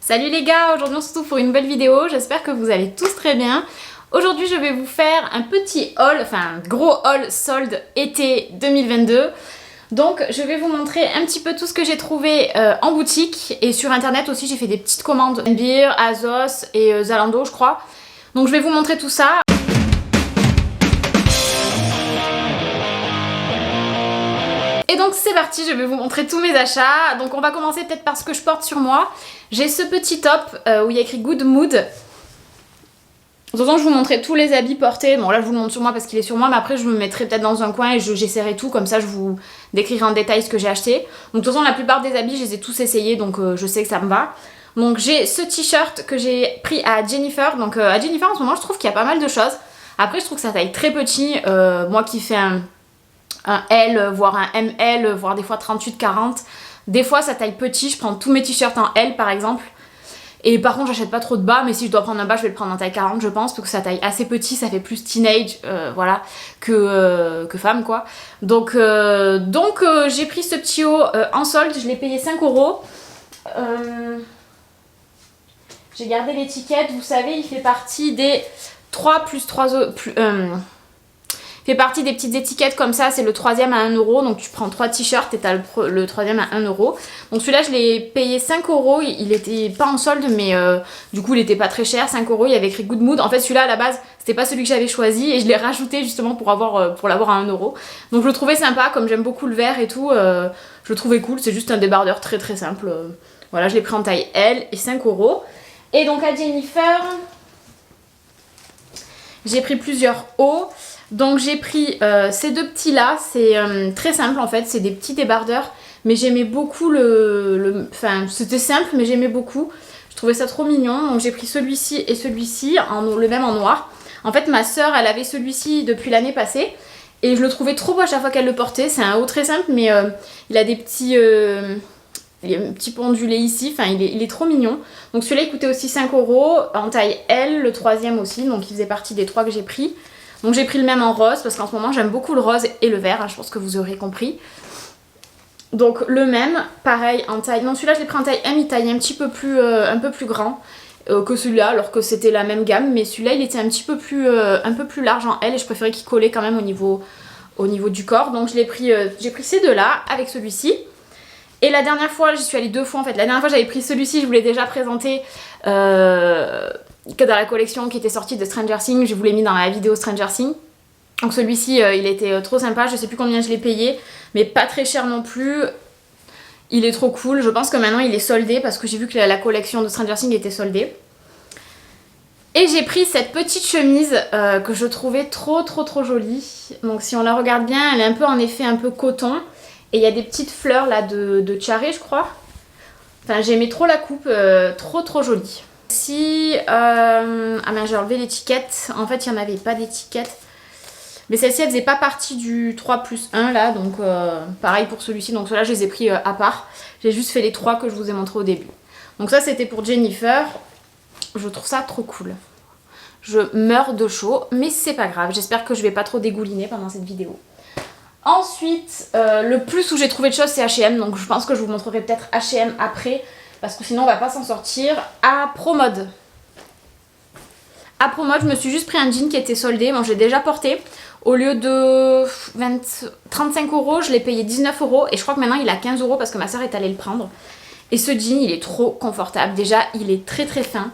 Salut les gars, aujourd'hui on se retrouve pour une nouvelle vidéo, j'espère que vous allez tous très bien. Aujourd'hui je vais vous faire un petit haul, enfin un gros haul solde été 2022. Donc je vais vous montrer un petit peu tout ce que j'ai trouvé en boutique et sur internet aussi. J'ai fait des petites commandes Beer, Azos et Zalando je crois. Donc je vais vous montrer tout ça. Et donc c'est parti, je vais vous montrer tous mes achats. Donc on va commencer peut-être par ce que je porte sur moi. J'ai ce petit top où il y a écrit Good Mood. De toute façon je vous montrerai tous les habits portés. Bon là je vous le montre sur moi parce qu'il est sur moi, mais après je me mettrai peut-être dans un coin et j'essaierai tout. Comme ça je vous décrirai en détail ce que j'ai acheté. Donc de toute façon la plupart des habits je les ai tous essayés, donc je sais que ça me va. Donc j'ai ce t-shirt que j'ai pris à Jennifer. Donc à Jennifer en ce moment je trouve qu'il y a pas mal de choses. Après je trouve que ça taille très petit. Moi qui fais un L, voire un ML, voire des fois 38-40. Des fois ça taille petit, je prends tous mes t-shirts en L par exemple. Et par contre j'achète pas trop de bas, mais si je dois prendre un bas je vais le prendre en taille 40 je pense, parce que ça taille assez petit, ça fait plus teenage voilà, que femme quoi. Donc j'ai pris ce petit haut en solde, je l'ai payé 5 €. J'ai gardé l'étiquette, vous savez il fait partie des 3 plus 3 fait partie des petites étiquettes comme ça, c'est le troisième à 1 €, donc tu prends 3 t-shirts et t'as le troisième à 1 €. Donc celui-là je l'ai payé 5 €, il était pas en solde mais du coup il était pas très cher, 5 €, il y avait écrit Good Mood. En fait celui-là à la base c'était pas celui que j'avais choisi et je l'ai rajouté justement pour l'avoir à 1 €. Donc je le trouvais sympa, comme j'aime beaucoup le vert et tout, je le trouvais cool, c'est juste un débardeur très très simple. Voilà, je l'ai pris en taille L et 5 €. Et donc à Jennifer, j'ai pris plusieurs hauts. Donc j'ai pris ces deux petits là, c'est très simple en fait, c'est des petits débardeurs. Mais j'aimais beaucoup enfin c'était simple mais j'aimais beaucoup. Je trouvais ça trop mignon, donc j'ai pris celui-ci et celui-ci, le même en noir. En fait ma soeur elle avait celui-ci depuis l'année passée. Et je le trouvais trop beau à chaque fois qu'elle le portait. C'est un haut très simple mais il a des petits... il y a un petit peu ondulé ici, enfin il est trop mignon. Donc celui-là il coûtait aussi 5 € en taille L, le troisième aussi, donc il faisait partie des 3 que j'ai pris. Donc j'ai pris le même en rose parce qu'en ce moment j'aime beaucoup le rose et le vert, hein, je pense que vous aurez compris. Donc le même, pareil en taille, non celui-là je l'ai pris en taille M, il taille un petit peu plus, un peu plus grand que celui-là alors que c'était la même gamme. Mais celui-là il était un peu plus large en L et je préférais qu'il collait quand même au niveau du corps. Donc j'ai pris ces deux-là avec celui-ci. Et la dernière fois, j'y suis allée 2 fois en fait. La dernière fois j'avais pris celui-ci, je vous l'ai déjà présenté que dans la collection qui était sortie de Stranger Things. Je vous l'ai mis dans la vidéo Stranger Things. Donc celui-ci il était trop sympa, je sais plus combien je l'ai payé, mais pas très cher non plus. Il est trop cool, je pense que maintenant il est soldé parce que j'ai vu que la collection de Stranger Things était soldée. Et j'ai pris cette petite chemise que je trouvais trop jolie. Donc si on la regarde bien, elle est un peu en effet un peu coton. Et il y a des petites fleurs là de charré je crois. Enfin j'aimais trop la coupe, trop jolie. Si ah ben j'ai enlevé l'étiquette, en fait il n'y en avait pas d'étiquette. Mais celle-ci elle faisait pas partie du 3 plus 1 là, donc pareil pour celui-ci. Donc ceux-là je les ai pris à part. J'ai juste fait les 3 que je vous ai montré au début. Donc ça c'était pour Jennifer. Je trouve ça trop cool. Je meurs de chaud, mais c'est pas grave. J'espère que je vais pas trop dégouliner pendant cette vidéo. Ensuite, le plus où j'ai trouvé de choses c'est H&M, donc je pense que je vous montrerai peut-être H&M après, parce que sinon on va pas s'en sortir. À Promode. À Promode, je me suis juste pris un jean qui était soldé, bon je l'ai déjà porté. Au lieu de 35 €, je l'ai payé 19 € et je crois que maintenant il est à 15 € parce que ma soeur est allée le prendre. Et ce jean, il est trop confortable. Déjà, il est très fin.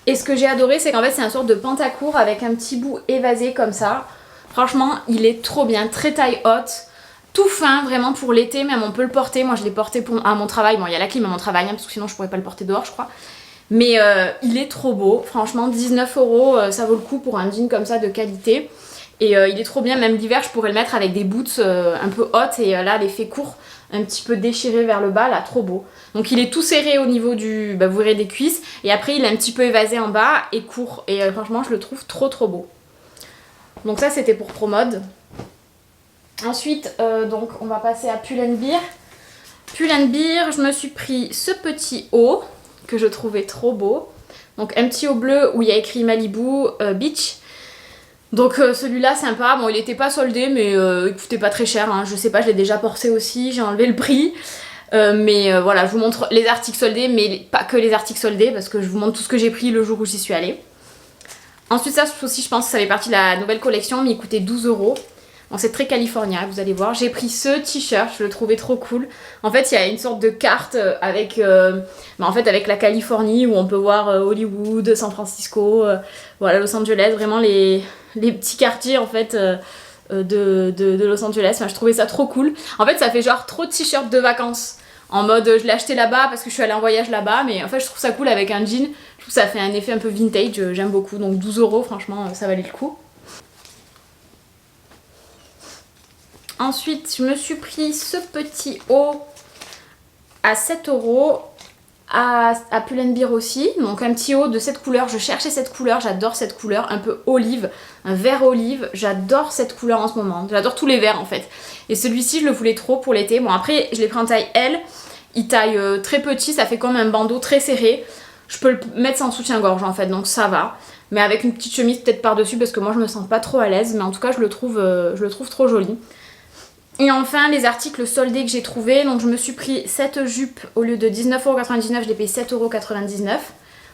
Et ce que j'ai adoré, c'est qu'en fait c'est un sorte de pantacourt avec un petit bout évasé comme ça. Franchement, il est trop bien, très taille haute, tout fin, vraiment pour l'été, même on peut le porter. Moi je l'ai porté à mon travail, bon il y a la clim à mon travail, hein, parce que sinon je pourrais pas le porter dehors je crois. Mais il est trop beau, franchement 19 €, ça vaut le coup pour un jean comme ça de qualité. Et il est trop bien, même l'hiver je pourrais le mettre avec des boots un peu hautes et là l'effet court, un petit peu déchiré vers le bas, là trop beau. Donc il est tout serré au niveau du, vous verrez des cuisses, et après il est un petit peu évasé en bas et court. Et franchement je le trouve trop beau. Donc ça c'était pour Promode. Ensuite donc on va passer à Pull&Bear. Pull&Bear, je me suis pris ce petit haut que je trouvais trop beau. Donc un petit haut bleu où il y a écrit Malibu Beach. Donc celui-là sympa, bon il était pas soldé mais il coûtait pas très cher, hein. Je sais pas, je l'ai déjà porté aussi, j'ai enlevé le prix. Mais voilà, je vous montre les articles soldés, mais pas que les articles soldés, parce que je vous montre tout ce que j'ai pris le jour où j'y suis allée. Ensuite, ça aussi, je pense que ça fait partie de la nouvelle collection, mais il coûtait 12 €. Bon, c'est très californien, vous allez voir. J'ai pris ce t-shirt, je le trouvais trop cool. En fait, il y a une sorte de carte avec, en fait, avec la Californie, où on peut voir Hollywood, San Francisco, voilà, Los Angeles, vraiment les petits quartiers en fait de Los Angeles. Enfin, je trouvais ça trop cool. En fait, ça fait genre trop de t-shirts de vacances. En mode, je l'ai acheté là-bas parce que je suis allée en voyage là-bas, mais en fait, je trouve ça cool avec un jean. Je trouve que ça fait un effet un peu vintage, j'aime beaucoup. Donc 12 €, franchement, ça valait le coup. Ensuite, je me suis pris ce petit haut à 7 € à Pull&Bear aussi. Donc un petit haut de cette couleur. Je cherchais cette couleur, j'adore cette couleur. Un peu olive, un vert olive. J'adore cette couleur en ce moment. J'adore tous les verts en fait. Et celui-ci, je le voulais trop pour l'été. Bon, après, je l'ai pris en taille L. Il taille très petit, ça fait comme un bandeau très serré. Je peux le mettre sans soutien-gorge en fait, donc ça va. Mais avec une petite chemise peut-être par-dessus parce que moi je me sens pas trop à l'aise. Mais en tout cas, je le trouve trop joli. Et enfin, les articles soldés que j'ai trouvés. Donc, je me suis pris cette jupe au lieu de 19,99 €, je l'ai payé 7,99 €.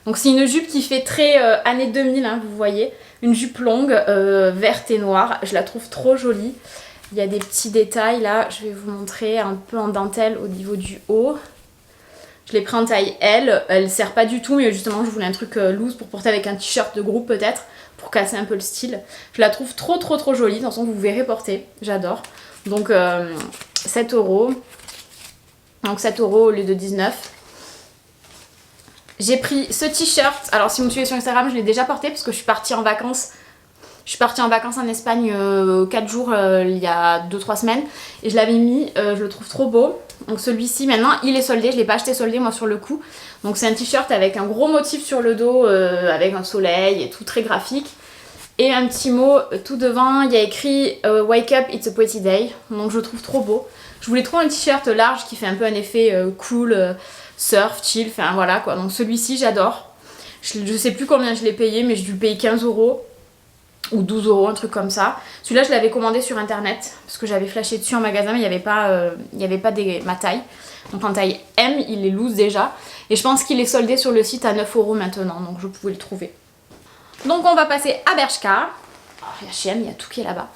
Donc, c'est une jupe qui fait très années 2000, hein, vous voyez. Une jupe longue, verte et noire. Je la trouve trop jolie. Il y a des petits détails là. Je vais vous montrer un peu en dentelle au niveau du haut. Je l'ai pris en taille L. Elle sert pas du tout, mais justement, je voulais un truc loose pour porter avec un t-shirt de groupe peut-être. Pour casser un peu le style. Je la trouve trop jolie. De toute façon, vous verrez porter. J'adore. Donc 7 €. Donc 7 € au lieu de 19. J'ai pris ce t-shirt. Alors si vous me suivez sur Instagram, je l'ai déjà porté parce que je suis partie en vacances. Je suis partie en vacances en Espagne 4 jours il y a 2-3 semaines. Et je l'avais mis, je le trouve trop beau. Donc celui-ci maintenant il est soldé, je l'ai pas acheté soldé moi sur le coup. Donc c'est un t-shirt avec un gros motif sur le dos, avec un soleil et tout très graphique. Et un petit mot tout devant, il y a écrit Wake up, it's a pretty day. Donc je le trouve trop beau. Je voulais trop un t-shirt large qui fait un peu un effet cool, surf, chill, enfin voilà quoi. Donc celui-ci j'adore. Je sais plus combien je l'ai payé, mais j'ai dû le payer 15 € ou 12 €, un truc comme ça. Celui-là je l'avais commandé sur internet parce que j'avais flashé dessus en magasin, mais il n'y avait pas ma taille. Donc en taille M, il est loose déjà. Et je pense qu'il est soldé sur le site à 9 € maintenant, donc je pouvais le trouver. Donc on va passer à Bershka. Oh, il y a H&M, il y a tout qui est là-bas.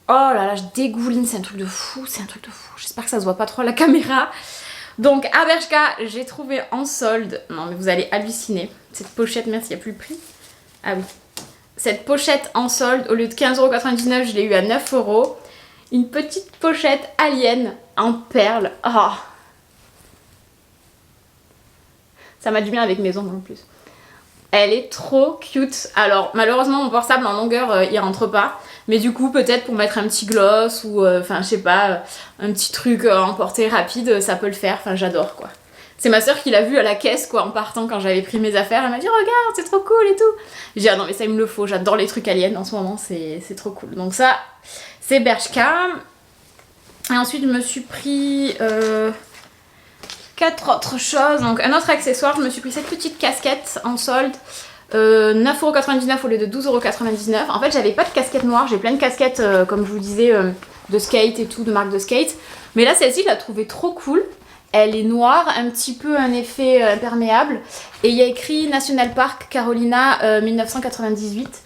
Oh là là, je dégouline, c'est un truc de fou, J'espère que ça se voit pas trop à la caméra. Donc à Bershka, j'ai trouvé en solde, non mais vous allez halluciner, cette pochette, merci, il n'y a plus le prix. Ah oui. Cette pochette en solde, au lieu de 15,99 €, je l'ai eu à 9 €. Une petite pochette Alien en perles. Oh. Ça m'a du bien avec mes ongles en plus. Elle est trop cute. Alors malheureusement mon portable en longueur il rentre pas. Mais du coup peut-être pour mettre un petit gloss ou enfin je sais pas, un petit truc en portée rapide, ça peut le faire. Enfin j'adore quoi. C'est ma soeur qui l'a vu à la caisse quoi en partant quand j'avais pris mes affaires. Elle m'a dit regarde c'est trop cool et tout. J'ai dit ah non mais ça il me le faut. J'adore les trucs aliens en ce moment, c'est trop cool. Donc ça c'est Bershka. Et ensuite je me suis pris... 4 autres choses, donc un autre accessoire, je me suis pris cette petite casquette en solde, 9,99 € au lieu de 12,99 €. En fait j'avais pas de casquette noire, j'ai plein de casquettes comme je vous disais de skate et tout, de marque de skate. Mais là celle-ci je la trouvais trop cool, elle est noire, un petit peu un effet imperméable. Et il y a écrit National Park Carolina 1998.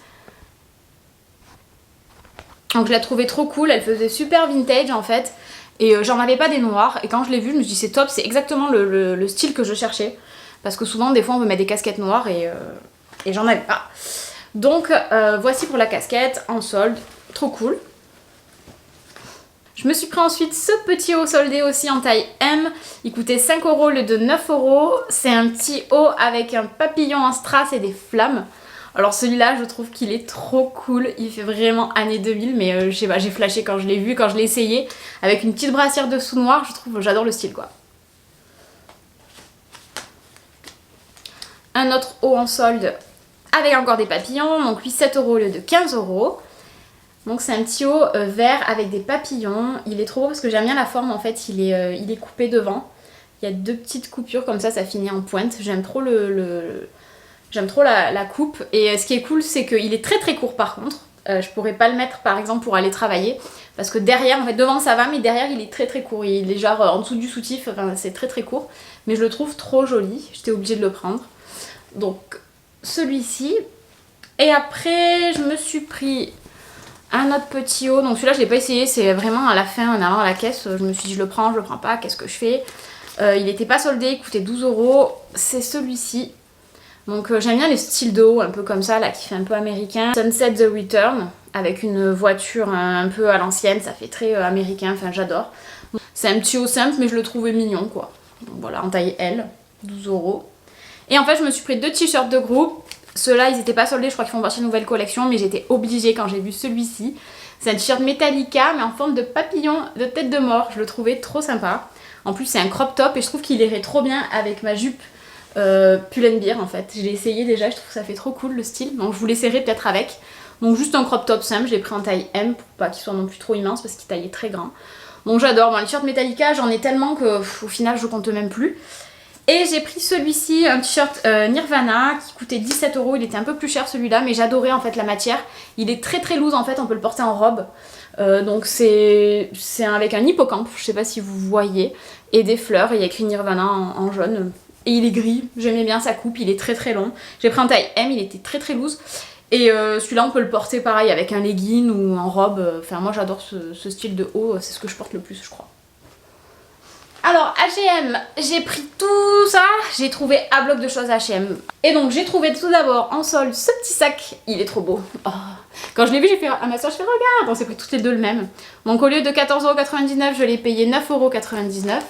Donc je la trouvais trop cool, elle faisait super vintage en fait. Et j'en avais pas des noirs, et quand je l'ai vue, je me suis dit c'est top, c'est exactement le style que je cherchais. Parce que souvent, des fois, on me met des casquettes noires et j'en avais pas. Donc, voici pour la casquette en solde, trop cool. Je me suis pris ensuite ce petit haut soldé aussi en taille M. Il coûtait 5 € au lieu de 9 €. C'est un petit haut avec un papillon en strass et des flammes. Alors celui-là, je trouve qu'il est trop cool. Il fait vraiment années 2000, mais je sais pas, j'ai flashé quand je l'ai vu, quand je l'ai essayé. Avec une petite brassière dessous noire, j'adore le style quoi. Un autre haut en solde avec encore des papillons. Donc lui 7 € au lieu de 15 €. Donc c'est un petit haut vert avec des papillons. Il est trop beau parce que j'aime bien la forme en fait, il est coupé devant. Il y a deux petites coupures comme ça finit en pointe. J'aime trop J'aime trop la coupe. Et ce qui est cool c'est qu'il est très court par contre. Je pourrais pas le mettre par exemple pour aller travailler parce que derrière, en fait devant ça va mais derrière il est très très court, il est genre en dessous du soutif, enfin c'est très très court mais je le trouve trop joli, j'étais obligée de le prendre. Donc celui-ci et après je me suis pris un autre petit haut, donc celui-là je l'ai pas essayé, c'est vraiment à la fin en allant à la caisse, je me suis dit je le prends pas, qu'est-ce que je fais. Il était pas soldé, il coûtait 12 €, c'est celui-ci. Donc j'aime bien les styles de haut un peu comme ça là qui fait un peu américain. Sunset The Return avec une voiture un peu à l'ancienne, ça fait très américain, enfin j'adore. C'est un petit haut simple mais je le trouvais mignon quoi. Donc voilà, en taille L, 12 €. Et en fait je me suis pris 2 t-shirts de groupe. Ceux-là ils étaient pas soldés, je crois qu'ils font partie de nouvelle collection mais j'étais obligée quand j'ai vu celui-ci. C'est un t-shirt Metallica mais en forme de papillon de tête de mort, je le trouvais trop sympa. En plus c'est un crop top et je trouve qu'il irait trop bien avec ma jupe Pull&Bear en fait. Je l'ai essayé déjà, je trouve que ça fait trop cool le style. Donc je vous l'essayerai peut-être avec. Donc juste un crop top simple, je l'ai pris en taille M pour pas qu'il soit non plus trop immense parce qu'il taillait très grand. Donc j'adore, les t-shirts Metallica j'en ai tellement que au final je compte même plus. Et j'ai pris celui-ci, un t-shirt Nirvana qui coûtait 17 €, il était un peu plus cher celui-là mais j'adorais en fait la matière. Il est très très loose en fait, on peut le porter en robe. Donc c'est avec un hippocampe, je sais pas si vous voyez, et des fleurs, et il y a écrit Nirvana en jaune. Et il est gris, j'aimais bien sa coupe, il est très très long. J'ai pris en taille M, il était très très loose. Et celui-là on peut le porter pareil avec un legging ou en robe. Enfin moi j'adore ce style de haut, c'est ce que je porte le plus je crois. Alors H&M, j'ai pris tout ça, j'ai trouvé un bloc de choses H&M. Et donc j'ai trouvé tout d'abord en solde ce petit sac, il est trop beau. Oh. Quand je l'ai vu j'ai fait à ma soeur, je fais regarde, on s'est pris toutes les deux le même. Donc au lieu de 14,99 €, je l'ai payé 9,99 €.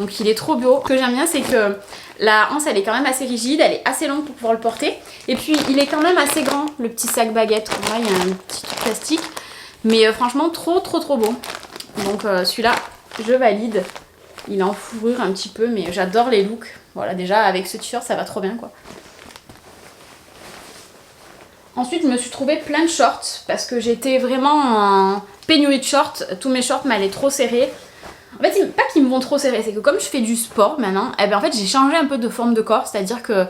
Donc il est trop beau. Ce que j'aime bien c'est que la hanse elle est quand même assez rigide, elle est assez longue pour pouvoir le porter. Et puis il est quand même assez grand, le petit sac baguette. Là il y a un petit truc plastique. Mais franchement trop beau. Donc celui-là je valide. Il est en fourrure un petit peu mais j'adore les looks. Voilà déjà avec ce t-shirt ça va trop bien quoi. Ensuite je me suis trouvé plein de shorts parce que j'étais vraiment en pénurie de shorts. Tous mes shorts m'allaient trop serrés. En fait, pas qu'ils me vont trop serrer, c'est que comme je fais du sport maintenant, eh ben en fait j'ai changé un peu de forme de corps, c'est-à-dire que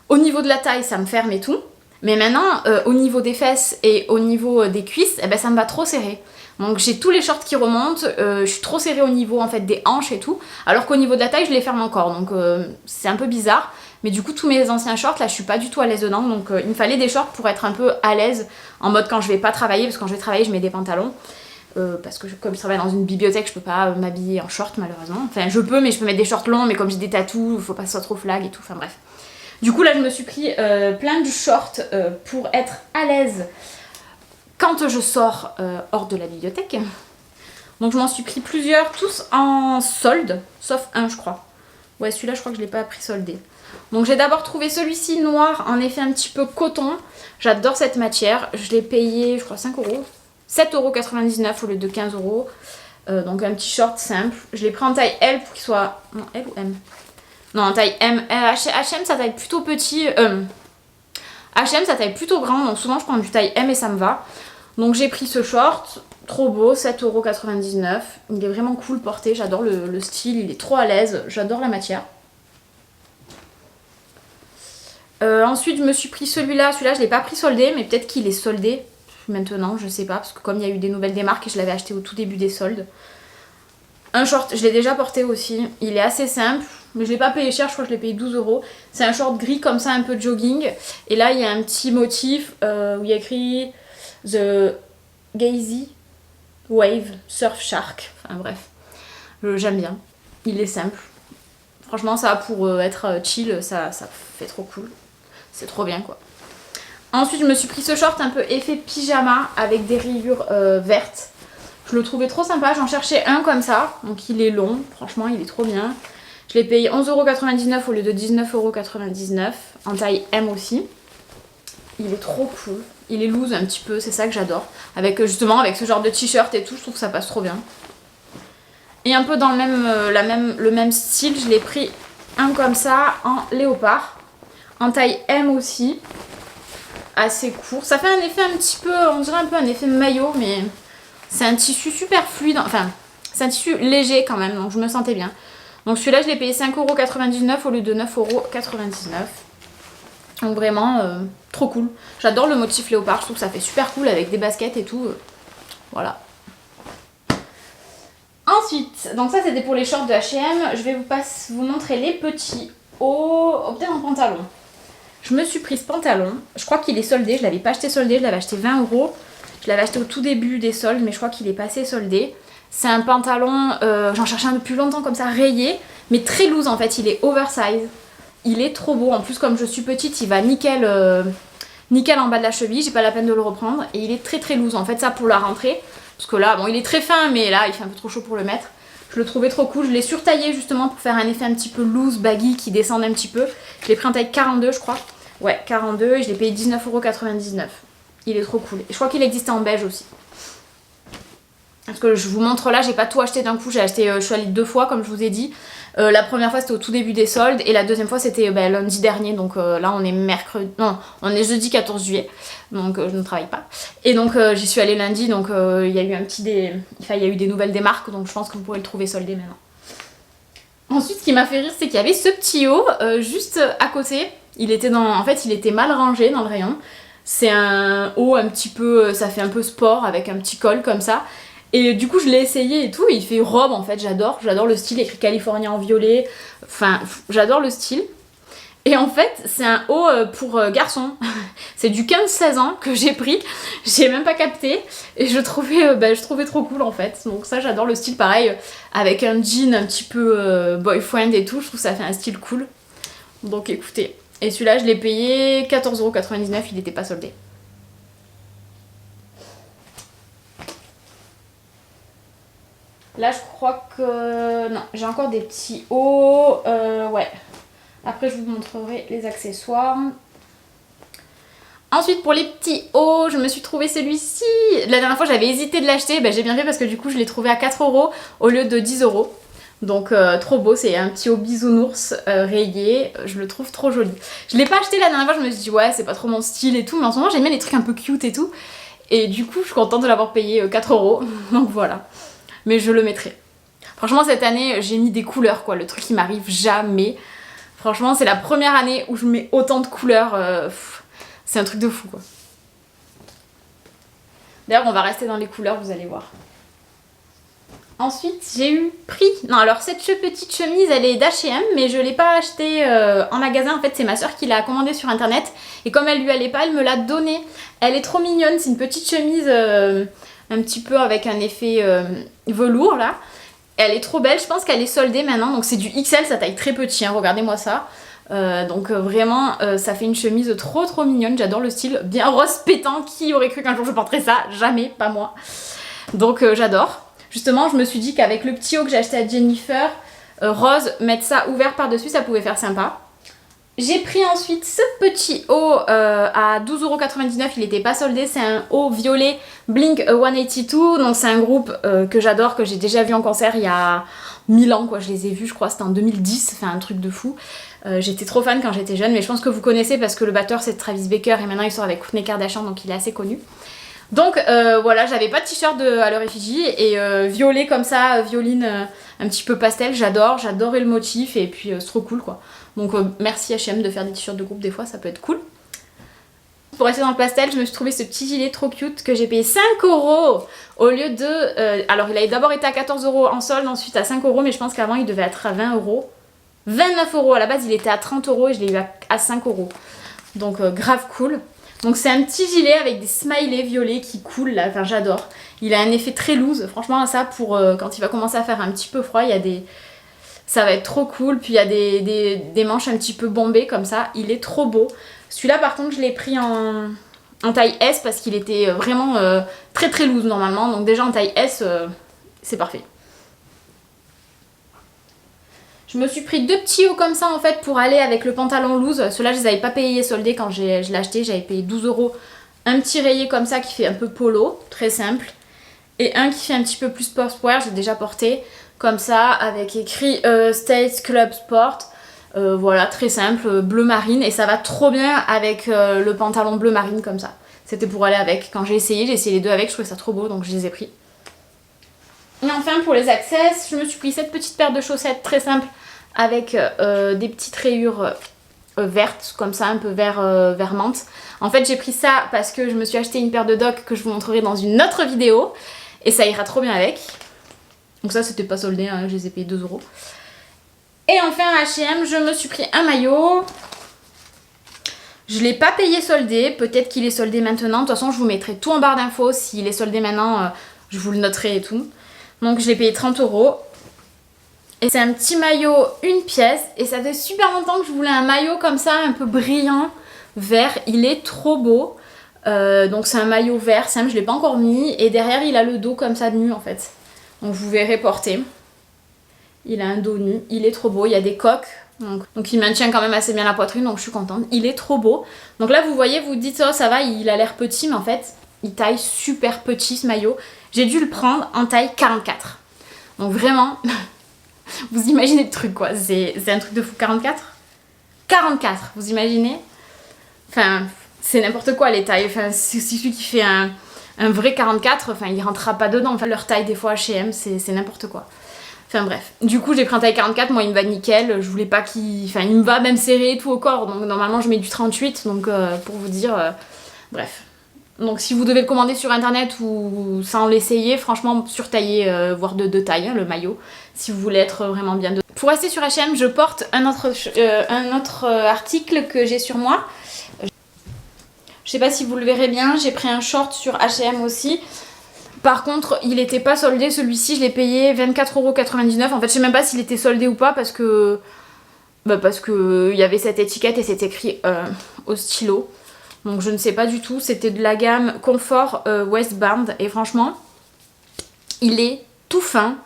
au niveau de la taille ça me ferme et tout, mais maintenant au niveau des fesses et au niveau des cuisses, eh ben ça me va trop serrer. Donc j'ai tous les shorts qui remontent, je suis trop serrée au niveau en fait des hanches et tout, alors qu'au niveau de la taille je les ferme encore, donc c'est un peu bizarre. Mais du coup tous mes anciens shorts là je suis pas du tout à l'aise dedans, donc il me fallait des shorts pour être un peu à l'aise en mode quand je vais pas travailler, parce que quand je vais travailler je mets des pantalons. Parce que comme je travaille dans une bibliothèque, je peux pas m'habiller en short malheureusement. Enfin je peux mais je peux mettre des shorts longs, mais comme j'ai des tatous, faut pas que ce soit trop flag et tout, enfin bref. Du coup là je me suis pris plein de shorts pour être à l'aise quand je sors hors de la bibliothèque. Donc je m'en suis pris plusieurs, tous en solde, sauf un je crois. Ouais celui-là je crois que je l'ai pas pris soldé. Donc j'ai d'abord trouvé celui-ci noir, en effet un petit peu coton. J'adore cette matière, je l'ai payé je crois 5 €. 7,99 € au lieu de 15 €. Donc un petit short simple. Je l'ai pris en taille L pour qu'il soit... Non, L ou M? Non, en taille M. H&M ça taille plutôt petit. H&M ça taille plutôt grand. Donc souvent je prends du taille M et ça me va. Donc j'ai pris ce short. Trop beau, 7,99 €. Il est vraiment cool porté. J'adore le style. Il est trop à l'aise. J'adore la matière. Ensuite je me suis pris celui-là. Celui-là je l'ai pas pris soldé. Mais peut-être qu'il est soldé. Maintenant je sais pas parce que comme il y a eu des nouvelles démarques et je l'avais acheté au tout début des soldes. Un short, je l'ai déjà porté aussi, il est assez simple mais je l'ai pas payé cher, je crois que je l'ai payé 12 €. C'est un short gris comme ça un peu jogging et là il y a un petit motif où il y a écrit The Gazy Wave Surf Shark, enfin bref, j'aime bien, il est simple. Franchement ça pour être chill, ça fait trop cool, c'est trop bien quoi. Ensuite je me suis pris ce short un peu effet pyjama avec des rayures vertes. Je le trouvais trop sympa, j'en cherchais un comme ça. Donc il est long, franchement il est trop bien. Je l'ai payé 11,99 € au lieu de 19,99 € en taille M aussi. Il est trop cool, il est loose un petit peu, c'est ça que j'adore. Avec justement avec ce genre de t-shirt et tout, je trouve que ça passe trop bien. Et un peu dans le même style, je l'ai pris un comme ça en léopard. En taille M aussi. Assez court, ça fait un effet un petit peu, on dirait un peu un effet maillot mais c'est un tissu super fluide, enfin c'est un tissu léger quand même donc je me sentais bien. Donc celui-là je l'ai payé 5,99 € au lieu de 9,99 €. Donc vraiment, trop cool. J'adore le motif léopard, je trouve que ça fait super cool avec des baskets et tout. Voilà. Ensuite, donc ça c'était pour les shorts de H&M. Je vais vous montrer les petits hauts, peut-être en pantalon. Je me suis pris ce pantalon. Je crois qu'il est soldé. Je l'avais pas acheté soldé, je l'avais acheté 20 €. Je l'avais acheté au tout début des soldes, mais je crois qu'il est passé soldé. C'est un pantalon, j'en cherchais un depuis longtemps comme ça, rayé, mais très loose en fait. Il est oversize. Il est trop beau. En plus, comme je suis petite, il va nickel, nickel en bas de la cheville. J'ai pas la peine de le reprendre. Et il est très très loose. En fait, ça pour la rentrée. Parce que là, bon, il est très fin, mais là, il fait un peu trop chaud pour le mettre. Je le trouvais trop cool. Je l'ai surtaillé justement pour faire un effet un petit peu loose, baggy, qui descende un petit peu. Je l'ai pris en taille 42, je crois. Ouais, 42. Et je l'ai payé 19,99 €. Il est trop cool. Et je crois qu'il existait en beige aussi. Parce que je vous montre là, j'ai pas tout acheté d'un coup. J'ai acheté, je suis allée 2 fois, comme je vous ai dit. La première fois c'était au tout début des soldes et la deuxième fois c'était lundi dernier, donc là on est mercredi, non on est jeudi 14 juillet, donc je ne travaille pas. Et donc j'y suis allée lundi, donc il y a eu il y a eu des nouvelles des marques, donc je pense que vous pourrez le trouver soldé maintenant. Ensuite, ce qui m'a fait rire, c'est qu'il y avait ce petit haut juste à côté. En fait il était mal rangé dans le rayon. C'est un haut un petit peu, ça fait un peu sport avec un petit col comme ça. Et du coup je l'ai essayé et tout, il fait robe en fait, j'adore le style, écrit California en violet, enfin j'adore le style. Et en fait c'est un haut pour garçon, c'est du 15-16 ans que j'ai pris, j'ai même pas capté et je trouvais trop cool en fait. Donc ça j'adore le style, pareil avec un jean un petit peu boyfriend et tout, je trouve que ça fait un style cool. Donc écoutez, et celui-là je l'ai payé 14,99 €, il n'était pas soldé. Là, je crois que... Non, j'ai encore des petits hauts. Ouais. Après, je vous montrerai les accessoires. Ensuite, pour les petits hauts, je me suis trouvé celui-ci. La dernière fois, j'avais hésité de l'acheter. J'ai bien fait parce que du coup, je l'ai trouvé à 4 € au lieu de 10 €. Donc, trop beau. C'est un petit haut bisounours rayé. Je le trouve trop joli. Je l'ai pas acheté la dernière fois. Je me suis dit, ouais, c'est pas trop mon style et tout. Mais en ce moment, j'aime bien les trucs un peu cute et tout. Et du coup, je suis contente de l'avoir payé 4 €. Donc, voilà. Mais je le mettrai. Franchement cette année j'ai mis des couleurs quoi, le truc qui m'arrive jamais. Franchement c'est la première année où je mets autant de couleurs, c'est un truc de fou quoi. D'ailleurs on va rester dans les couleurs, vous allez voir. Ensuite j'ai eu pris, non alors cette petite chemise elle est d'H&M mais je l'ai pas achetée en magasin, en fait c'est ma soeur qui l'a commandée sur internet et comme elle lui allait pas elle me l'a donnée. Elle est trop mignonne, c'est une petite chemise un petit peu avec un effet velours là. Elle est trop belle, je pense qu'elle est soldée maintenant, donc c'est du XL, ça taille très petit, hein, regardez-moi ça. Donc vraiment, ça fait une chemise trop mignonne, j'adore le style, bien rose pétant, qui aurait cru qu'un jour je porterais ça? Jamais, pas moi. Donc j'adore. Justement, je me suis dit qu'avec le petit haut que j'ai acheté à Jennifer, rose, mettre ça ouvert par-dessus, ça pouvait faire sympa. J'ai pris ensuite ce petit haut à 12,99 €, il n'était pas soldé, c'est un haut violet Blink 182, donc c'est un groupe que j'adore, que j'ai déjà vu en concert il y a 1000 ans quoi, je les ai vus, je crois c'était en 2010, enfin un truc de fou. J'étais trop fan quand j'étais jeune, mais je pense que vous connaissez parce que le batteur c'est Travis Baker et maintenant il sort avec Kourtney Kardashian, donc il est assez connu. Donc voilà, j'avais pas de t-shirt à leur effigie et violet comme ça, violine un petit peu pastel, j'adorais le motif et puis c'est trop cool quoi. Donc merci H&M de faire des t-shirts de groupe des fois, ça peut être cool. Pour rester dans le pastel, je me suis trouvé ce petit gilet trop cute que j'ai payé 5 € au lieu de... alors il avait d'abord été à 14 € en solde, ensuite à 5 €, mais je pense qu'avant il devait être à 20 €. 29 € à la base, il était à 30 € et je l'ai eu à 5 €. Donc grave cool. Donc c'est un petit gilet avec des smileys violets qui coulent là, enfin j'adore. Il a un effet très loose, franchement ça pour quand il va commencer à faire un petit peu froid, il y a des... Ça va être trop cool, puis il y a des manches un petit peu bombées comme ça, il est trop beau. Celui-là par contre je l'ai pris en taille S parce qu'il était vraiment très loose normalement, donc déjà en taille S c'est parfait. Je me suis pris 2 petits hauts comme ça en fait pour aller avec le pantalon loose. Ceux-là je les avais pas payés soldés quand je l'ai acheté, j'avais payé 12 €. Un petit rayé comme ça qui fait un peu polo, très simple. Et un qui fait un petit peu plus sportswear, j'ai déjà porté comme ça avec écrit States Club Sport. Voilà, très simple, bleu marine et ça va trop bien avec le pantalon bleu marine comme ça. C'était pour aller avec. Quand j'ai essayé les deux avec, je trouvais ça trop beau donc je les ai pris. Et enfin pour les accessoires, je me suis pris cette petite paire de chaussettes très simple avec des petites rayures verte, comme ça, un peu vert menthe. En fait, j'ai pris ça parce que je me suis acheté une paire de docks que je vous montrerai dans une autre vidéo. Et ça ira trop bien avec. Donc ça, c'était pas soldé, hein, je les ai payés 2 €. Et enfin, à H&M, je me suis pris un maillot. Je l'ai pas payé soldé, peut-être qu'il est soldé maintenant. De toute façon, je vous mettrai tout en barre d'infos. S'il est soldé maintenant, je vous le noterai et tout. Donc je l'ai payé 30 €. Et c'est un petit maillot, une pièce. Et ça fait super longtemps que je voulais un maillot comme ça, un peu brillant, vert. Il est trop beau. Donc c'est un maillot vert, simple, je l'ai pas encore mis. Et derrière, il a le dos comme ça de nu en fait. Donc vous verrez porter. Il a un dos nu, il est trop beau, il y a des coques. Donc il maintient quand même assez bien la poitrine, donc je suis contente. Il est trop beau. Donc là vous voyez, vous dites oh ça va, il a l'air petit, mais en fait il taille super petit ce maillot. J'ai dû le prendre en taille 44. Donc vraiment, vous imaginez le truc quoi, c'est un truc de fou. 44, vous imaginez? Enfin, c'est n'importe quoi les tailles. Enfin, c'est celui qui fait un vrai 44, enfin il rentrera pas dedans. Enfin leur taille des fois H&M, c'est n'importe quoi. Enfin bref, du coup j'ai pris un taille 44, moi il me va nickel, je voulais pas qu'il... Enfin il me va même serré et tout au corps, donc normalement je mets du 38, donc pour vous dire, bref. Donc si vous devez le commander sur internet ou sans l'essayer, franchement surtaillez, voire de taille, hein, le maillot, si vous voulez être vraiment bien. Pour rester sur H&M, je porte un autre article que j'ai sur moi. Je sais pas si vous le verrez bien, j'ai pris un short sur H&M aussi. Par contre, il était pas soldé, celui-ci, je l'ai payé 24,99 €. En fait, je sais même pas s'il était soldé ou pas parce que il y avait cette étiquette et c'est écrit au stylo. Donc je ne sais pas du tout. C'était de la gamme Comfort Waistband et franchement, il est tout fin.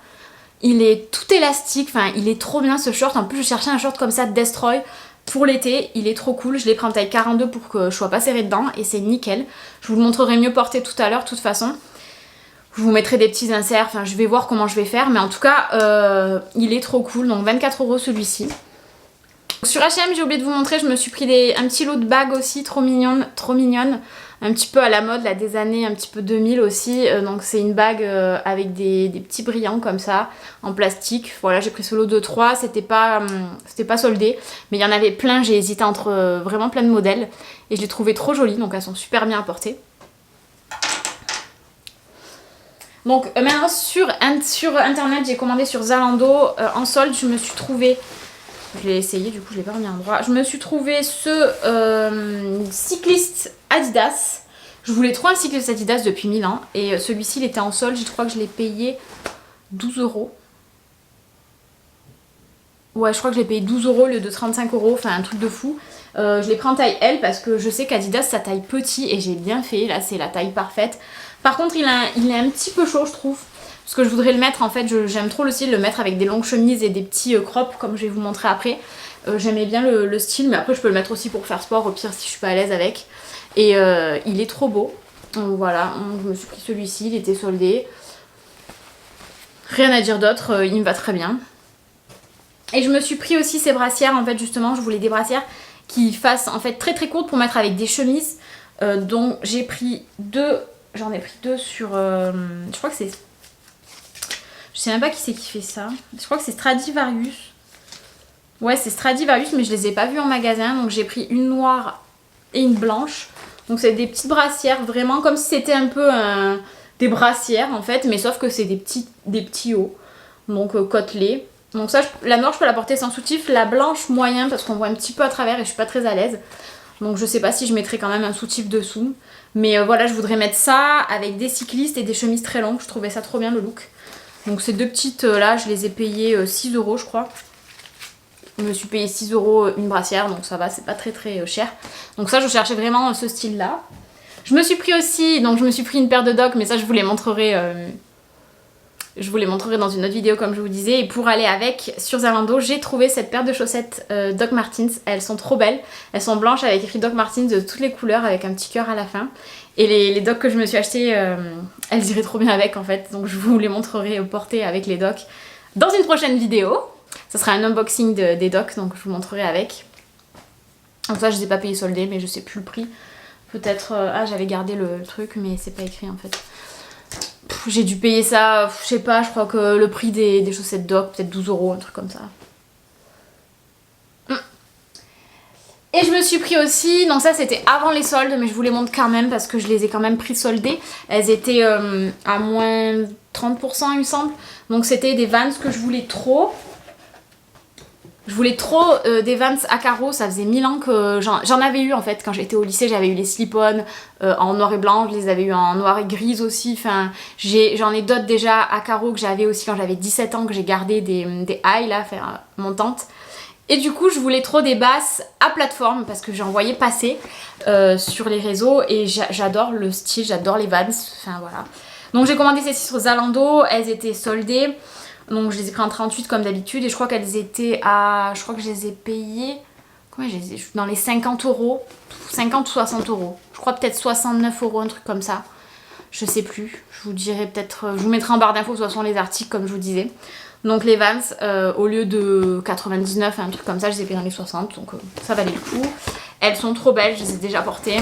Il est tout élastique. Enfin, il est trop bien ce short. En plus, je cherchais un short comme ça de Destroy pour l'été. Il est trop cool. Je l'ai pris en taille 42 pour que je sois pas serrée dedans et c'est nickel. Je vous le montrerai mieux porté tout à l'heure, de toute façon. Je vous mettrai des petits inserts, enfin je vais voir comment je vais faire, mais en tout cas il est trop cool, donc 24 € celui-ci. Sur H&M, j'ai oublié de vous montrer, je me suis pris un petit lot de bagues aussi, trop mignonne, un petit peu à la mode là, des années un petit peu 2000 aussi, donc c'est une bague avec des petits brillants comme ça, en plastique. Voilà, j'ai pris ce lot de 3, c'était pas soldé, mais il y en avait plein, j'ai hésité entre vraiment plein de modèles, et je les trouvais trop jolies, donc elles sont super bien à porter. Donc maintenant sur internet, j'ai commandé sur Zalando en solde, je me suis trouvé, je l'ai essayé du coup je l'ai pas remis en droit, je me suis trouvé ce cycliste Adidas. Je voulais trop un cycliste Adidas depuis 1000 ans et celui-ci il était en solde, je crois que je l'ai payé 12 €. Ouais, je crois que je l'ai payé 12 € au lieu de 35 €, enfin un truc de fou. Je l'ai pris en taille L parce que je sais qu'Adidas ça taille petit et j'ai bien fait, là c'est la taille parfaite. Par contre il est un petit peu chaud je trouve, parce que je voudrais le mettre en fait, j'aime trop le style, le mettre avec des longues chemises et des petits crops comme je vais vous montrer après. J'aimais bien le style, mais après je peux le mettre aussi pour faire sport au pire si je suis pas à l'aise avec. Et il est trop beau, donc voilà, je me suis pris celui-ci, il était soldé. Rien à dire d'autre, il me va très bien. Et je me suis pris aussi ces brassières en fait justement, je voulais des brassières qui fassent en fait très très courtes pour mettre avec des chemises. Donc j'ai pris deux. J'en ai pris 2 sur... je crois que c'est... Je sais même pas qui c'est qui fait ça. Je crois que c'est Stradivarius. Ouais, c'est Stradivarius, mais je les ai pas vus en magasin. Donc j'ai pris une noire et une blanche. Donc c'est des petites brassières, vraiment comme si c'était un peu des brassières en fait. Mais sauf que c'est des petits hauts. Donc côtelés. Donc ça, la noire, je peux la porter sans soutif. La blanche, moyen, parce qu'on voit un petit peu à travers et je suis pas très à l'aise. Donc je sais pas si je mettrai quand même un soutif dessous. Mais voilà, je voudrais mettre ça avec des cyclistes et des chemises très longues. Je trouvais ça trop bien le look. Donc ces deux petites là, je les ai payées 6 € je crois. Je me suis payé 6 € une brassière, donc ça va, c'est pas très très cher. Donc ça, je cherchais vraiment ce style là. Je me suis pris aussi, donc je me suis pris une paire de docks, mais ça je vous les montrerai... Je vous les montrerai dans une autre vidéo comme je vous disais. Et pour aller avec, sur Zalando, j'ai trouvé cette paire de chaussettes Doc Martens. Elles sont trop belles. Elles sont blanches avec écrit Doc Martens de toutes les couleurs avec un petit cœur à la fin. Et les docks que je me suis achetées, elles iraient trop bien avec en fait. Donc je vous les montrerai portées avec les docks dans une prochaine vidéo. Ça sera un unboxing des docks, donc je vous montrerai avec. Donc ça, je les ai pas payés soldés, mais je sais plus le prix. Peut-être... ah, j'avais gardé le truc, mais c'est pas écrit en fait. J'ai dû payer ça, je sais pas, je crois que le prix des chaussettes Doc, peut-être 12 €, un truc comme ça. Et je me suis pris aussi, donc ça c'était avant les soldes, mais je vous les montre quand même parce que je les ai quand même pris soldées. Elles étaient à moins 30% il me semble. Donc c'était des Vans que je voulais trop. Je voulais trop des Vans à carreaux, ça faisait 1000 ans que j'en avais eu en fait. Quand j'étais au lycée, j'avais eu les slip-on en noir et blanc, je les avais eu en noir et grise aussi. Enfin, j'en ai d'autres déjà à carreaux que j'avais aussi quand j'avais 17 ans, que j'ai gardé des high là, faire montantes. Et du coup, je voulais trop des basses à plateforme parce que j'en voyais passer sur les réseaux et j'adore le style, j'adore les Vans, enfin voilà. Donc j'ai commandé celles-ci sur Zalando, elles étaient soldées. Donc je les ai pris en 38 comme d'habitude et je crois qu'elles étaient à... Je crois que je les ai payées... Combien je les ai... Dans les 50 euros. 50 ou 60 euros. Je crois peut-être 69 euros, un truc comme ça. Je sais plus. Je vous dirai peut-être... Je vous mettrai en barre d'infos de toute façon les articles comme je vous disais. Donc les Vans, au lieu de 99, un truc comme ça, je les ai payées dans les 60. Donc ça valait le coup. Elles sont trop belles, je les ai déjà portées.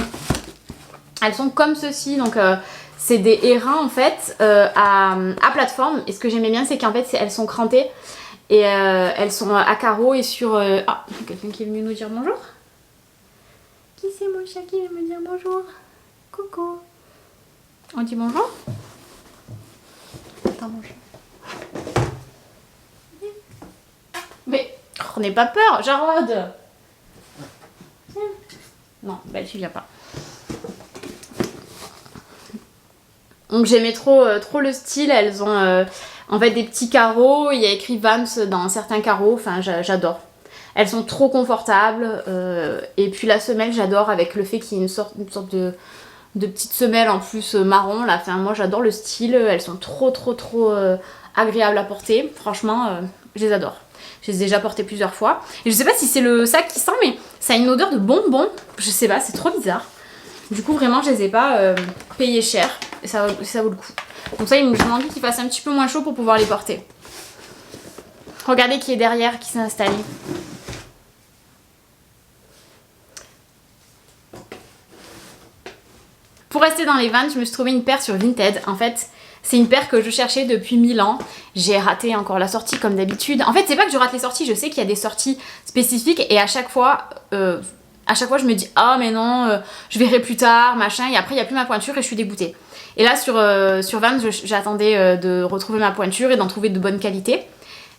Elles sont comme ceci, donc... c'est des airains en fait à plateforme et ce que j'aimais bien c'est qu'en fait elles sont crantées et elles sont à carreaux et sur... Ah, quelqu'un qui est venu nous dire bonjour. Qui c'est mon chat qui vient me dire bonjour? Coucou. On dit bonjour? Attends mon chat. Mais oh, n'aie pas peur, Jarod. Non, bah tu viens pas. Donc j'aimais trop le style, elles ont en fait des petits carreaux, il y a écrit Vans dans certains carreaux, enfin j'adore. Elles sont trop confortables et puis la semelle j'adore avec le fait qu'il y ait une sorte de petite semelle en plus marron là, enfin moi j'adore le style, elles sont trop agréables à porter, franchement je les adore. Je les ai déjà portées plusieurs fois et je sais pas si c'est le sac qui sent mais ça a une odeur de bonbon, je sais pas, c'est trop bizarre. Du coup vraiment je les ai pas payés cher et ça vaut le coup. Donc ça il me demande qu'il fasse un petit peu moins chaud pour pouvoir les porter. Regardez qui est derrière, qui s'est installé. Pour rester dans les Vans, je me suis trouvé une paire sur Vinted. En fait, c'est une paire que je cherchais depuis 1000 ans. J'ai raté encore la sortie comme d'habitude. En fait, c'est pas que je rate les sorties, je sais qu'il y a des sorties spécifiques et à chaque fois je me dis ah mais non, je verrai plus tard, machin, et après il n'y a plus ma pointure et je suis dégoûtée. Et là sur Vans, j'attendais de retrouver ma pointure et d'en trouver de bonne qualité.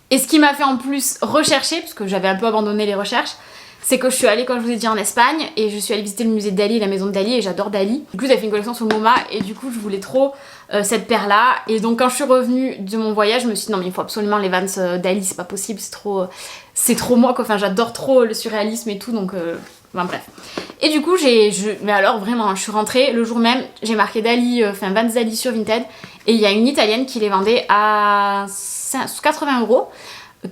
Et ce qui m'a fait en plus rechercher, parce que j'avais un peu abandonné les recherches, c'est que je suis allée, comme je vous ai dit, en Espagne et je suis allée visiter le musée de Dali et la maison de Dali et j'adore Dali. Du coup, ils avaient fait une collection sur le MoMA et du coup, je voulais trop cette paire-là. Et donc, quand je suis revenue de mon voyage, je me suis dit non, mais il faut absolument les Vans Dali, c'est pas possible, c'est trop moi, quoi. Enfin, j'adore trop le surréalisme et tout, donc enfin, bref. Et du coup, mais alors vraiment, je suis rentrée le jour même, j'ai marqué Dali, Vans Dali sur Vinted et il y a une Italienne qui les vendait à 80 €.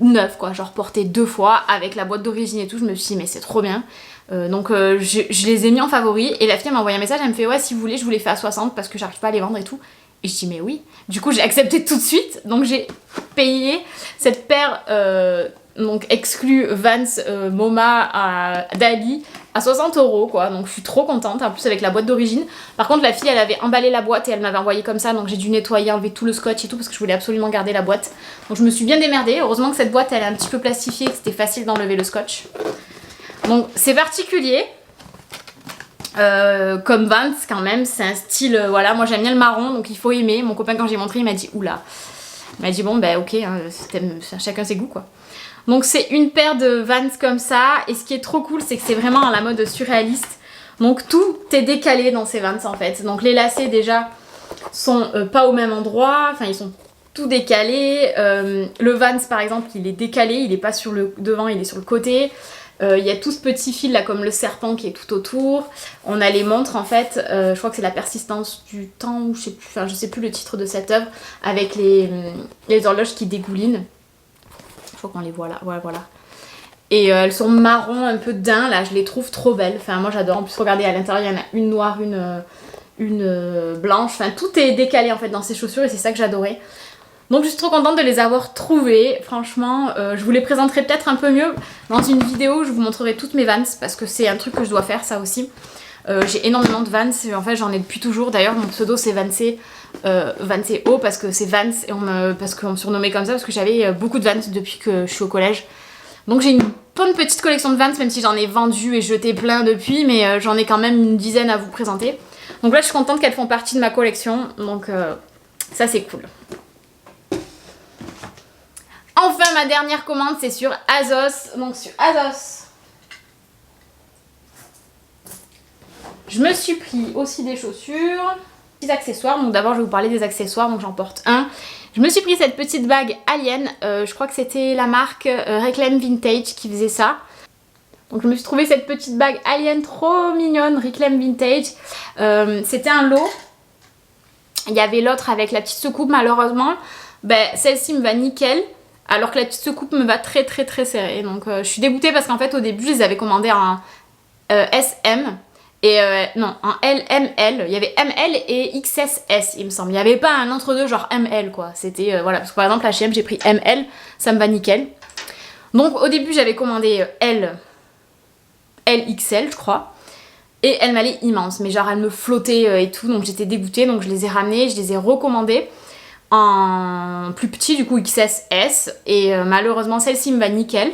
Neuf quoi, genre porté 2 fois avec la boîte d'origine et tout, je me suis dit mais c'est trop bien. Donc je les ai mis en favori et la fille m'a envoyé un message, elle me fait ouais si vous voulez je vous les fais à 60 parce que j'arrive pas à les vendre et tout. Et je dis mais oui, du coup j'ai accepté tout de suite, donc j'ai payé cette paire donc exclue Vans MoMA à Dali à 60 € quoi, donc je suis trop contente, en plus avec la boîte d'origine. Par contre la fille elle avait emballé la boîte et elle m'avait envoyé comme ça, donc j'ai dû nettoyer, enlever tout le scotch et tout parce que je voulais absolument garder la boîte. Donc je me suis bien démerdée, heureusement que cette boîte elle est un petit peu plastifiée, que c'était facile d'enlever le scotch. Donc c'est particulier, comme Vans quand même, c'est un style, voilà, moi j'aime bien le marron donc il faut aimer. Mon copain quand j'ai montré il m'a dit oula, il m'a dit bon bah ok, hein, chacun ses goûts quoi. Donc c'est une paire de Vans comme ça et ce qui est trop cool c'est que c'est vraiment à la mode surréaliste. Donc tout est décalé dans ces Vans en fait. Donc les lacets déjà sont pas au même endroit, enfin ils sont tout décalés. Le Vans par exemple il est décalé, il est pas sur le devant, il est sur le côté. Il y a tout ce petit fil là comme le serpent qui est tout autour. On a les montres en fait, je crois que c'est la persistance du temps ou je sais plus le titre de cette œuvre avec les horloges qui dégoulinent. Je crois qu'on les voit là, ouais, voilà. Et elles sont marron un peu daim là, je les trouve trop belles. Enfin moi j'adore, en plus regardez à l'intérieur il y en a une noire, une blanche. Enfin tout est décalé en fait dans ces chaussures et c'est ça que j'adorais. Donc je suis trop contente de les avoir trouvées, franchement. Je vous les présenterai peut-être un peu mieux dans une vidéo où je vous montrerai toutes mes Vans parce que c'est un truc que je dois faire ça aussi. J'ai énormément de Vans, en fait j'en ai depuis toujours. D'ailleurs mon pseudo c'est Vancé haut parce que c'est Vans et parce qu'on me surnommait comme ça parce que j'avais beaucoup de Vans depuis que je suis au collège. Donc j'ai une bonne petite collection de Vans, même si j'en ai vendu et jeté plein depuis, mais j'en ai quand même une dizaine à vous présenter. Donc là je suis contente qu'elles font partie de ma collection, donc ça c'est cool. Enfin ma dernière commande c'est sur ASOS, donc sur ASOS je me suis pris aussi des chaussures, des accessoires, donc d'abord je vais vous parler des accessoires, donc j'en porte un. Je me suis pris cette petite bague Alien, je crois que c'était la marque Reclaim Vintage qui faisait ça. Donc je me suis trouvé cette petite bague Alien trop mignonne, Reclaim Vintage. C'était un lot. Il y avait l'autre avec la petite secoupe malheureusement. Ben, celle-ci me va nickel. Alors que la petite secoupe me va très serrée. Donc je suis dégoûtée parce qu'en fait au début je les avais commandées en SM. Et non, en LML, il y avait ML et XSS il me semble. Il n'y avait pas un entre-deux genre ML quoi. C'était, voilà, parce que par exemple H&M j'ai pris ML, ça me va nickel. Donc au début j'avais commandé LXL je crois. Et elle m'allait immense, mais genre elle me flottait et tout, donc j'étais dégoûtée. Donc je les ai ramenées, je les ai recommandées en plus petit du coup XSS. Et malheureusement celle-ci me va nickel.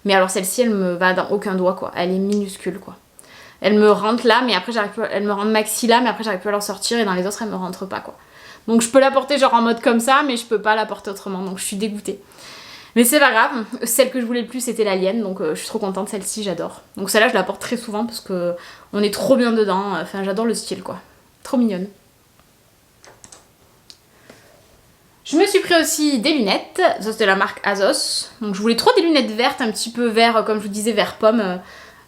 Mais alors celle-ci elle me va dans aucun doigt quoi, elle est minuscule quoi. Elle me rentre là, mais après j'arrive plus, elle me rentre maxi là, mais après j'arrive plus à la sortir et dans les autres elle me rentre pas quoi. Donc je peux la porter genre en mode comme ça, mais je peux pas la porter autrement, donc je suis dégoûtée. Mais c'est pas grave, celle que je voulais le plus c'était l'Alien, donc je suis trop contente, celle-ci j'adore. Donc celle-là je la porte très souvent parce que on est trop bien dedans, enfin j'adore le style quoi. Trop mignonne. Je me suis pris aussi des lunettes, ça c'était la marque ASOS. Donc je voulais trop des lunettes vertes, un petit peu vert, comme je vous disais, vert pomme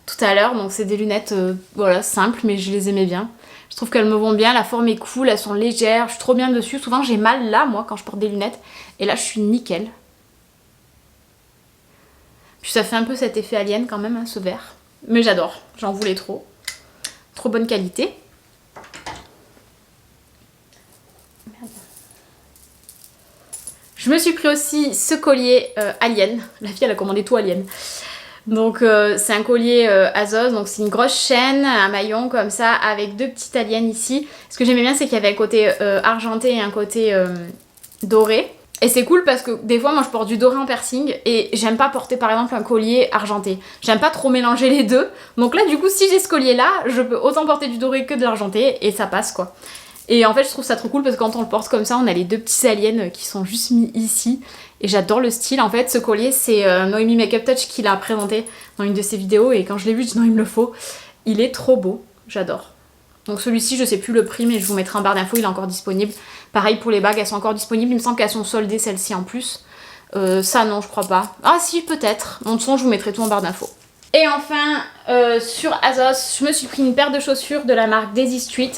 tout à l'heure. Donc c'est des lunettes voilà, simples, mais je les aimais bien. Je trouve qu'elles me vont bien, la forme est cool, elles sont légères, je suis trop bien dessus. Souvent j'ai mal là, moi, quand je porte des lunettes. Et là je suis nickel. Puis ça fait un peu cet effet alien quand même, hein, ce vert. Mais j'adore, j'en voulais trop. Trop bonne qualité. Je me suis pris aussi ce collier Alien. La fille elle a commandé tout Alien. Donc c'est un collier ASOS, donc c'est une grosse chaîne, un maillon comme ça, avec deux petites aliens ici. Ce que j'aimais bien c'est qu'il y avait un côté argenté et un côté doré. Et c'est cool parce que des fois moi je porte du doré en piercing et j'aime pas porter par exemple un collier argenté. J'aime pas trop mélanger les deux. Donc là du coup si j'ai ce collier là, je peux autant porter du doré que de l'argenté et ça passe quoi. Et en fait je trouve ça trop cool parce que quand on le porte comme ça, on a les deux petits aliens qui sont juste mis ici. Et j'adore le style. En fait ce collier c'est Noémie Makeup Touch qui l'a présenté dans une de ses vidéos. Et quand je l'ai vu, je dis non il me le faut. Il est trop beau, j'adore. Donc celui-ci je sais plus le prix mais je vous mettrai en barre d'infos, il est encore disponible. Pareil pour les bagues, elles sont encore disponibles. Il me semble qu'elles sont soldées celles-ci en plus. Ça non je crois pas. Ah si peut-être. En dessous je vous mettrai tout en barre d'infos. Et enfin sur ASOS je me suis pris une paire de chaussures de la marque Daisy Street.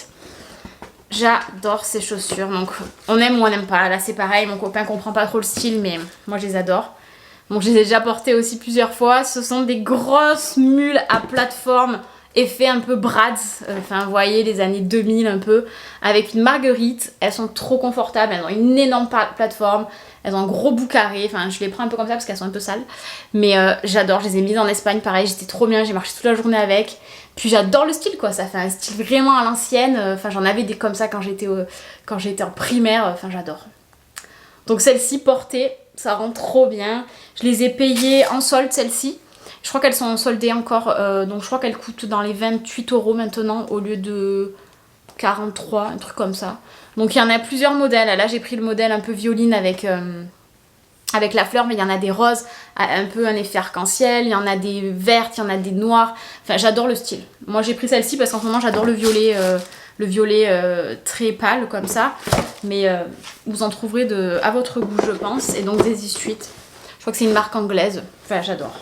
J'adore ces chaussures, donc on aime ou on n'aime pas. Là c'est pareil, mon copain comprend pas trop le style, mais moi je les adore. Donc je les ai déjà portées aussi plusieurs fois. Ce sont des grosses mules à plateforme, effet un peu Brads, enfin vous voyez les années 2000 un peu, avec une marguerite. Elles sont trop confortables, elles ont une énorme plateforme, elles ont un gros bout carré. Enfin je les prends un peu comme ça parce qu'elles sont un peu sales. Mais j'adore, je les ai mises en Espagne, pareil, j'étais trop bien, j'ai marché toute la journée avec. Puis j'adore le style quoi, ça fait un style vraiment à l'ancienne. Enfin j'en avais des comme ça quand j'étais en primaire, enfin j'adore. Donc celle-ci portée, ça rend trop bien. Je les ai payées en solde celle-ci. Je crois qu'elles sont soldées encore, donc je crois qu'elles coûtent dans les 28 € maintenant au lieu de 43, un truc comme ça. Donc il y en a plusieurs modèles. Là j'ai pris le modèle un peu violine avec la fleur, mais il y en a des roses, un peu un effet arc-en-ciel, il y en a des vertes, il y en a des noires. Enfin j'adore le style. Moi j'ai pris celle-ci parce qu'en ce moment j'adore le violet très pâle comme ça. Mais vous en trouverez à votre goût je pense. Et donc Daisy Street, je crois que c'est une marque anglaise. Enfin j'adore.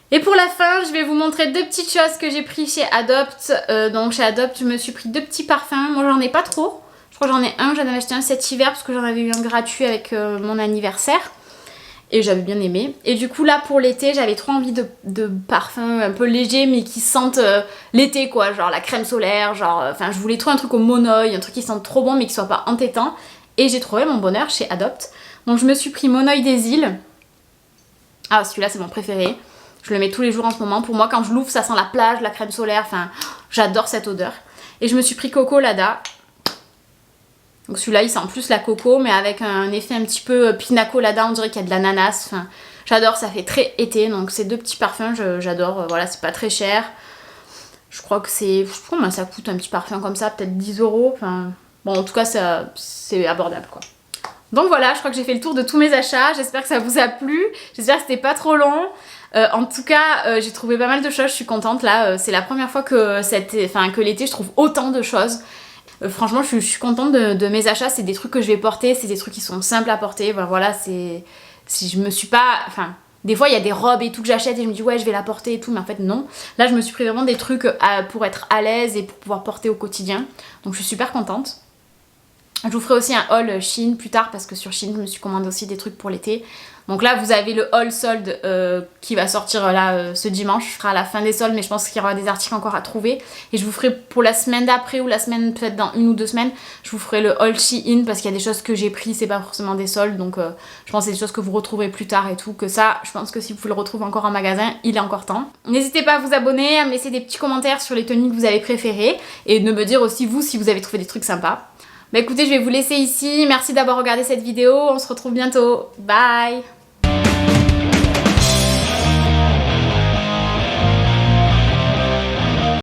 Et pour la fin, je vais vous montrer deux petites choses que j'ai pris chez Adopt. Donc chez Adopt, je me suis pris deux petits parfums. Moi j'en ai pas trop. Je crois que j'en ai un, j'en avais acheté un cet hiver parce que j'en avais eu un gratuit avec mon anniversaire. Et j'avais bien aimé. Et du coup là pour l'été, j'avais trop envie de parfums un peu légers mais qui sentent l'été quoi. Genre la crème solaire, genre... Enfin je voulais trop un truc au monoeil, un truc qui sente trop bon mais qui soit pas entêtant. Et j'ai trouvé mon bonheur chez Adopt. Donc je me suis pris Monoeil des îles. Ah celui-là c'est mon préféré. Je le mets tous les jours en ce moment. Pour moi, quand je l'ouvre, ça sent la plage, la crème solaire. Enfin, j'adore cette odeur. Et je me suis pris Coco Lada. Donc celui-là il sent plus la coco mais avec un effet un petit peu pina colada, on dirait qu'il y a de l'ananas. Enfin, j'adore, ça fait très été, donc ces 2 petits parfums j'adore. Voilà, c'est pas très cher. Je crois que c'est... Je sais pas combien ça coûte un petit parfum comme ça, peut-être 10 €. Enfin, bon en tout cas c'est abordable quoi. Donc voilà, je crois que j'ai fait le tour de tous mes achats. J'espère que ça vous a plu. J'espère que c'était pas trop long. En tout cas, j'ai trouvé pas mal de choses. Je suis contente là. C'est la première fois que l'été, je trouve autant de choses. Franchement, je suis contente de mes achats. C'est des trucs que je vais porter. C'est des trucs qui sont simples à porter. Ben, voilà, c'est... Si je me suis pas... Enfin, des fois, il y a des robes et tout que j'achète et je me dis ouais, je vais la porter et tout. Mais en fait, non. Là, je me suis pris vraiment des trucs pour être à l'aise et pour pouvoir porter au quotidien. Donc, je suis super contente. Je vous ferai aussi un haul Shein plus tard parce que sur Shein je me suis commandé aussi des trucs pour l'été. Donc là vous avez le haul solde qui va sortir là ce dimanche. Je ferai à la fin des soldes mais je pense qu'il y aura des articles encore à trouver. Et je vous ferai pour la semaine d'après ou la semaine peut-être dans 1 ou 2 semaines, je vous ferai le haul Shein parce qu'il y a des choses que j'ai pris, c'est pas forcément des soldes. Donc je pense que c'est des choses que vous retrouverez plus tard et tout. Que ça, je pense que si vous le retrouvez encore en magasin, il est encore temps. N'hésitez pas à vous abonner, à me laisser des petits commentaires sur les tenues que vous avez préférées. Et de me dire aussi vous si vous avez trouvé des trucs sympas. Bah écoutez, je vais vous laisser ici. Merci d'avoir regardé cette vidéo. On se retrouve bientôt. Bye!